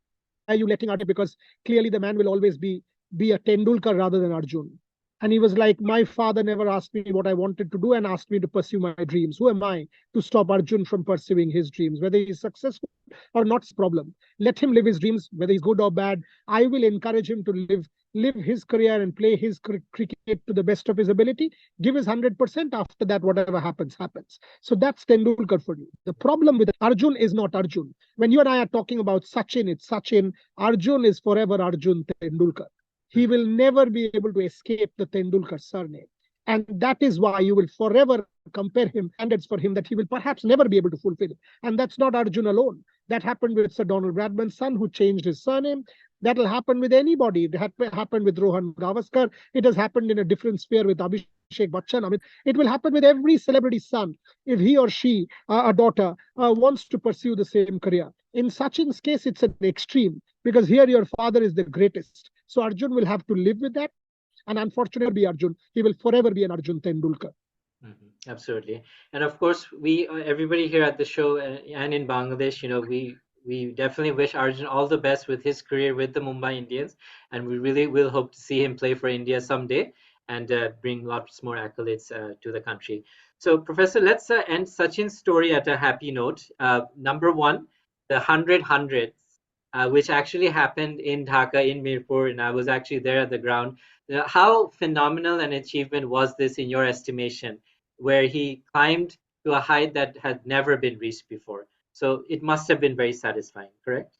why are you letting Arjun? Because clearly the man will always be a Tendulkar rather than Arjun. And he was like, my father never asked me what I wanted to do and asked me to pursue my dreams. Who am I to stop Arjun from pursuing his dreams? Whether he's successful or not, problem. Let him live his dreams, whether he's good or bad. I will encourage him to live his career and play his cricket to the best of his ability. Give his 100%. After that, whatever happens, happens. So that's Tendulkar for you. The problem with Arjun is not Arjun. When you and I are talking about Sachin, it's Sachin. Arjun is forever Arjun Tendulkar. He will never be able to escape the Tendulkar surname. And that is why you will forever compare him standards for him that he will perhaps never be able to fulfill. And that's not Arjun alone. That happened with Sir Donald Bradman's son, who changed his surname. That will happen with anybody. It happened with Rohan Gavaskar. It has happened in a different sphere with Abhishek Bachchan. I mean, it will happen with every celebrity's son if he or she, a daughter, wants to pursue the same career. In Sachin's case, it's an extreme because here your father is the greatest. So Arjun will have to live with that. And unfortunately, be Arjun. He will forever be an Arjun Tendulkar. Absolutely, and of course, we everybody here at the show and in Bangladesh, we definitely wish Arjun all the best with his career with the Mumbai Indians, and we really will hope to see him play for India someday and bring lots more accolades to the country. So, Professor, let's end Sachin's story at a happy note. Number one, the 100 which actually happened in Dhaka, in Mirpur, and I was actually there at the ground. How phenomenal an achievement was this in your estimation, where he climbed to a height that had never been reached before? So it must have been very satisfying, correct?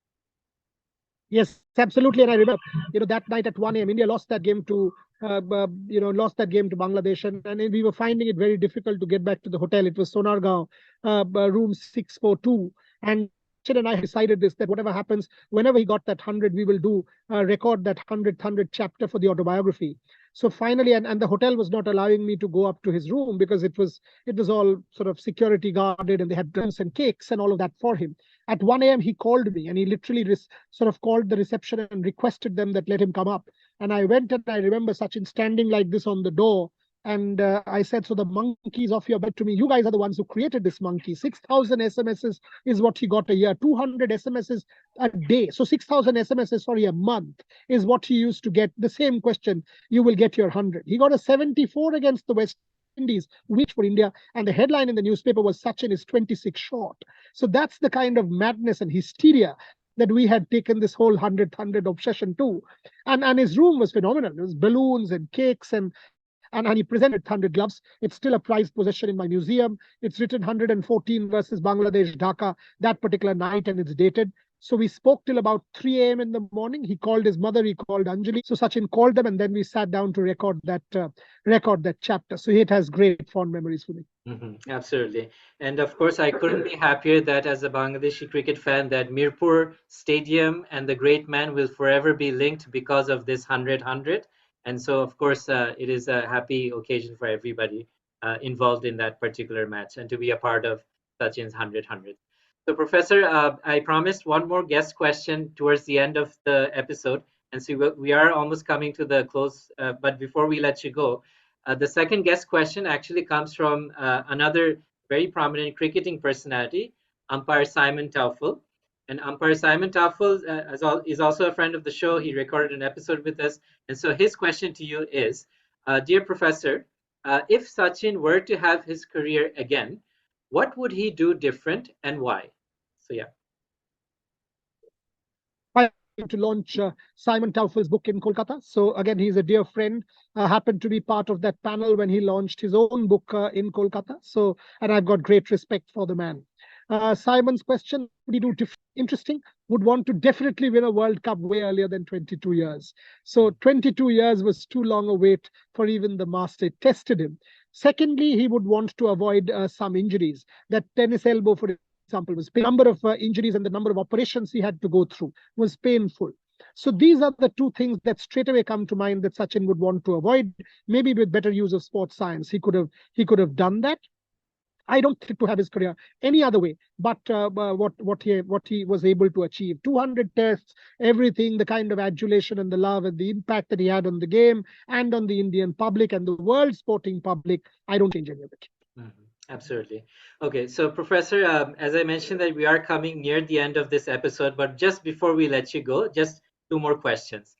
Yes, absolutely. And I remember, that night at 1 a.m., India lost that game to, lost that game to Bangladesh, and we were finding it very difficult to get back to the hotel. It was Sonargaon, room 642, and Sid and I decided this that whatever happens, whenever he got that 100, we will do record that 100th chapter for the autobiography. So finally, and the hotel was not allowing me to go up to his room because it was all sort of security guarded, and they had drinks and cakes and all of that for him. At 1 a.m., he called me and he literally sort of called the reception and requested them that let him come up. And I went and I remember Sachin standing like this on the door. And I said, so the monkey's off your bed to me. You guys are the ones who created this monkey. 6,000 SMSs is what he got a year, 200 SMSs a day. So 6,000 SMSs, sorry, a month is what he used to get. The same question, you will get your 100. He got a 74 against the West Indies, which for India, and the headline in the newspaper was Sachin is 26 short. So that's the kind of madness and hysteria that we had taken this whole 100 obsession to. And his room was phenomenal. There was balloons and cakes and he presented 100 gloves. It's still a prized possession in my museum. It's written 114 versus Bangladesh, Dhaka, that particular night, and it's dated. So we spoke till about 3 a.m. in the morning. He called his mother, he called Anjali. So Sachin called them, and then we sat down to record that chapter. So it has great fond memories for me. Absolutely. And of course, I couldn't be happier that as a Bangladeshi cricket fan, that Mirpur Stadium and the great man will forever be linked because of this 100. And so, of course, it is a happy occasion for everybody involved in that particular match and to be a part of Sachin's 100. So, Professor, I promised one more guest question towards the end of the episode. And so we are almost coming to the close. But before we let you go, the second guest question actually comes from another very prominent cricketing personality, umpire Simon Taufel. And umpire Simon Taufel is also a friend of the show. He recorded an episode with us. And so his question to you is, dear Professor, if Sachin were to have his career again, what would he do different and why? So, yeah. to launch Simon Taufel's book in Kolkata. So again, he's a dear friend. Happened to be part of that panel when he launched his own book in Kolkata. So, and I've got great respect for the man. Simon's question: would he do interesting? Would want to definitely win a World Cup way earlier than 22 years. So 22 years was too long a wait for even the master. It tested him. Secondly, he would want to avoid some injuries. That tennis elbow, for example, was painful. Number of injuries and the number of operations he had to go through was painful. So these are the two things that straight away come to mind that Sachin would want to avoid. Maybe with better use of sports science, he could have done that. I don't think to have his career any other way, but what he was able to achieve. 200 tests, everything, the kind of adulation and the love and the impact that he had on the game and on the Indian public and the world sporting public. I don't change any of it. Absolutely. Okay, so Professor, as I mentioned that we are coming near the end of this episode, but just before we let you go, just two more questions.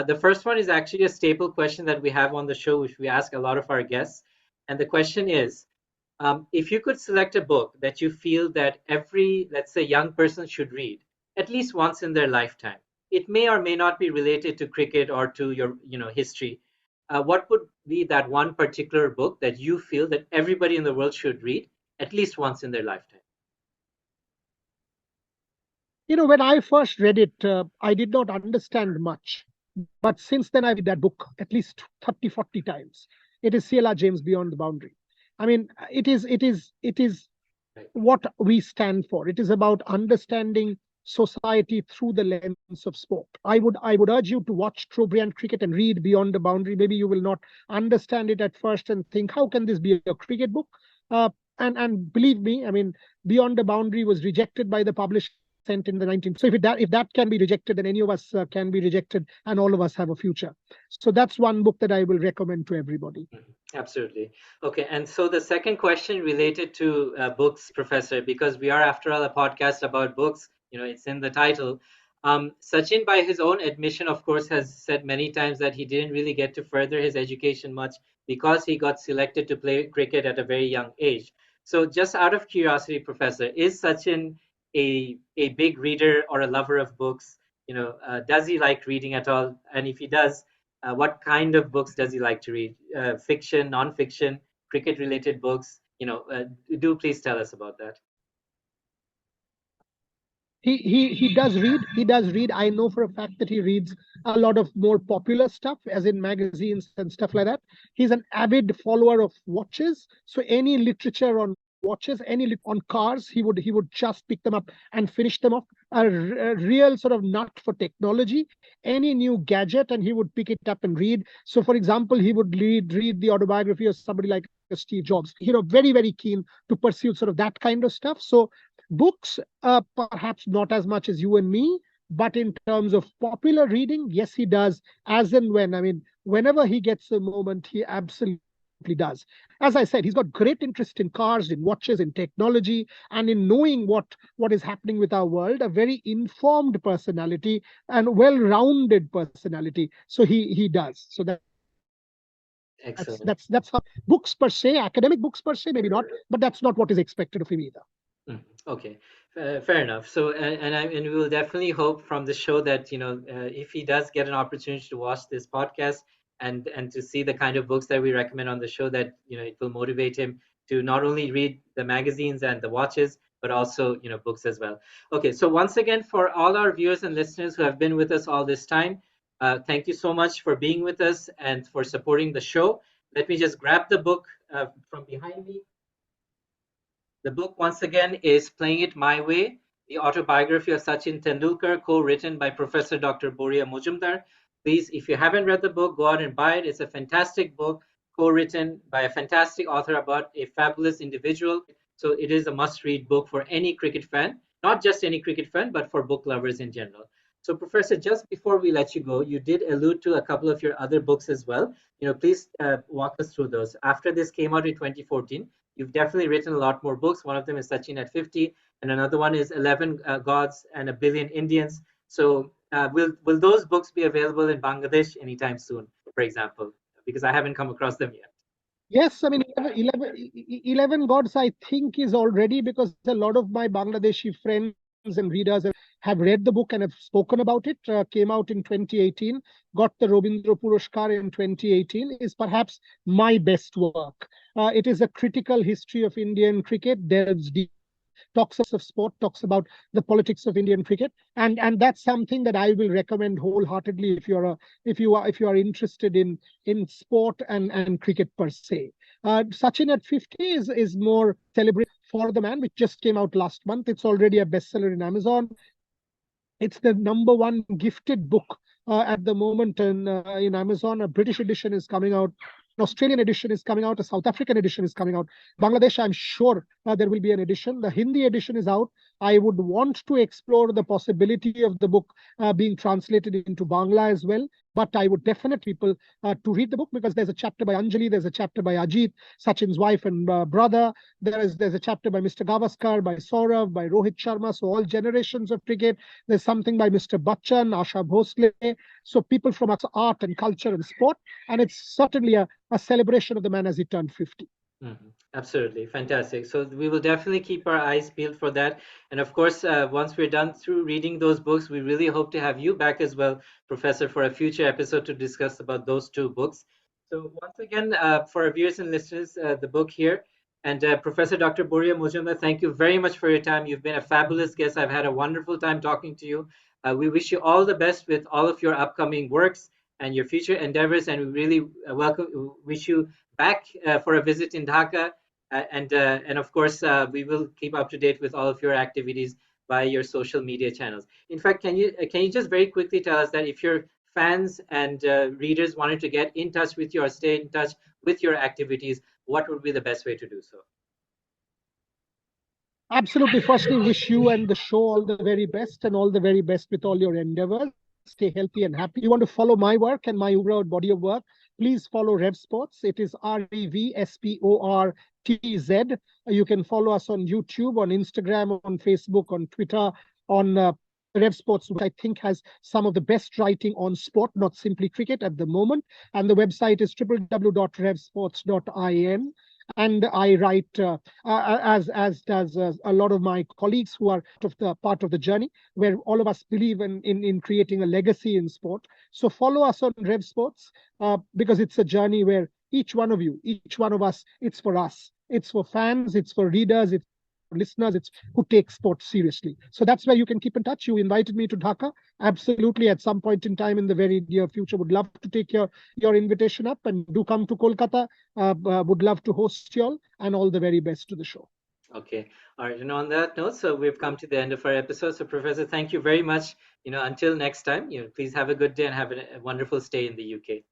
The first one is actually a staple question that we have on the show, which we ask a lot of our guests. And the question is, if you could select a book that you feel that every, let's say, young person should read at least once in their lifetime, it may or may not be related to cricket or to your, history. What would be that one particular book that you feel that everybody in the world should read at least once in their lifetime? When I first read it, I did not understand much. But since then, I've read that book at least 30, 40 times. It is C.L.R. James' Beyond the Boundary. I mean, it is Right. what we stand for. It is about understanding society through the lens of sport. I would urge you to watch True Brilliant Cricket and read Beyond the Boundary. Maybe you will not understand it at first and think, how can this be a cricket book? And believe me, I mean, Beyond the Boundary was rejected by the publisher sent in the 19th. So if that can be rejected, then any of us can be rejected, and all of us have a future. So that's one book that I will recommend to everybody. Absolutely. Okay, and so the second question related to books, Professor, because we are, after all, a podcast about books, it's in the title. Sachin, by his own admission, of course, has said many times that he didn't really get to further his education much because he got selected to play cricket at a very young age. So, just out of curiosity, Professor, is Sachin a big reader or a lover of books? Does he like reading at all? And if he does, what kind of books does he like to read? Fiction, non-fiction, cricket-related books? Do please tell us about that. He does read. He does read. I know for a fact that he reads a lot of more popular stuff, as in magazines and stuff like that. He's an avid follower of watches. So any literature on watches, on cars, he would just pick them up and finish them off. A real sort of nut for technology. Any new gadget, and he would pick it up and read. So, for example, he would read the autobiography of somebody like Steve Jobs. Very, very keen to pursue sort of that kind of stuff. So books, perhaps not as much as you and me, but in terms of popular reading, yes, he does. As and when, I mean, whenever he gets a moment, he absolutely does. As I said, he's got great interest in cars, in watches, in technology, and in knowing what is happening with our world. A very informed personality and well-rounded personality. So he does. So Excellent. that's how books per se, academic books per se, maybe not, but that's not what is expected of him either. Okay, fair enough. So, and we will definitely hope from the show that if he does get an opportunity to watch this podcast and to see the kind of books that we recommend on the show, that it will motivate him to not only read the magazines and the watches, but also books as well. Okay, so once again, for all our viewers and listeners who have been with us all this time, thank you so much for being with us and for supporting the show. Let me just grab the book from behind me. The book, once again, is Playing It My Way, the autobiography of Sachin Tendulkar, co-written by Professor Dr. Boria Majumdar. Please, if you haven't read the book, go out and buy it. It's a fantastic book, co-written by a fantastic author about a fabulous individual. So it is a must-read book for any cricket fan, not just any cricket fan, but for book lovers in general. So, Professor, just before we let you go, you did allude to a couple of your other books as well. Please walk us through those. After this came out in 2014, you've definitely written a lot more books. One of them is Sachin at 50, and another one is 11 Gods and a Billion Indians. So will those books be available in Bangladesh anytime soon, for example? Because I haven't come across them yet. Yes, I mean, 11 gods, I think, is already, because a lot of my Bangladeshi friends and readers have read the book and have spoken about it. Came out in 2018, got the Robindra Puraskar in 2018, is perhaps my best work. It is a critical history of Indian cricket, delves deep, talks of sport, talks about the politics of Indian cricket, and that's something that I will recommend wholeheartedly if you are interested in sport and cricket per se. Sachin at 50 is more celebrated for the man, which just came out last month. It's already a bestseller in Amazon. It's the number one gifted book at the moment in Amazon. A British edition is coming out. An Australian edition is coming out. A South African edition is coming out. Bangladesh, I'm sure there will be an edition. The Hindi edition is out. I would want to explore the possibility of the book being translated into Bangla as well. But I would definitely people to read the book, because there's a chapter by Anjali, there's a chapter by Ajit, Sachin's wife and brother. There's a chapter by Mr. Gavaskar, by Sourav, by Rohit Sharma. So all generations of cricket. There's something by Mr. Bachchan, Asha Bhosle. So people from art and culture and sport. And it's certainly a celebration of the man as he turned 50. Absolutely. Fantastic. So we will definitely keep our eyes peeled for that. And of course, once we're done through reading those books, we really hope to have you back as well, Professor, for a future episode to discuss about those two books. So once again, for our viewers and listeners, the book here. And Professor Dr. Boria Majumdar, thank you very much for your time. You've been a fabulous guest. I've had a wonderful time talking to you. We wish you all the best with all of your upcoming works and your future endeavors. And we really wish you back for a visit in Dhaka. And of course, we will keep up to date with all of your activities by your social media channels. In fact, can you just very quickly tell us that if your fans and readers wanted to get in touch with you or stay in touch with your activities, what would be the best way to do so? Absolutely. Firstly, wish you and the show all the very best, and all the very best with all your endeavors. Stay healthy and happy. You want to follow my work and my overall body of work, please follow Rev Sports. It is REVSPORTZ. You can follow us on YouTube, on Instagram, on Facebook, on Twitter, on Rev Sports, which I think has some of the best writing on sport, not simply cricket at the moment. And the website is www.revsports.in. And I write as does a lot of my colleagues who are part of the journey, where all of us believe in creating a legacy in sport. So follow us on Rev Sports because it's a journey where each one of you, each one of us, it's for us, it's for fans, it's for readers, it's for listeners, it's who take sports seriously. So that's where you can keep in touch. You invited me to Dhaka. Absolutely, at some point in time in the very near future, would love to take your invitation up, and do come to Kolkata. Would love to host you all the very best to the show. Okay. All right. And on that note, so we've come to the end of our episode. So, Professor, thank you very much. Until next time, please have a good day and have a wonderful stay in the UK.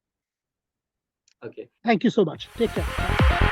Okay. Thank you so much. Take care.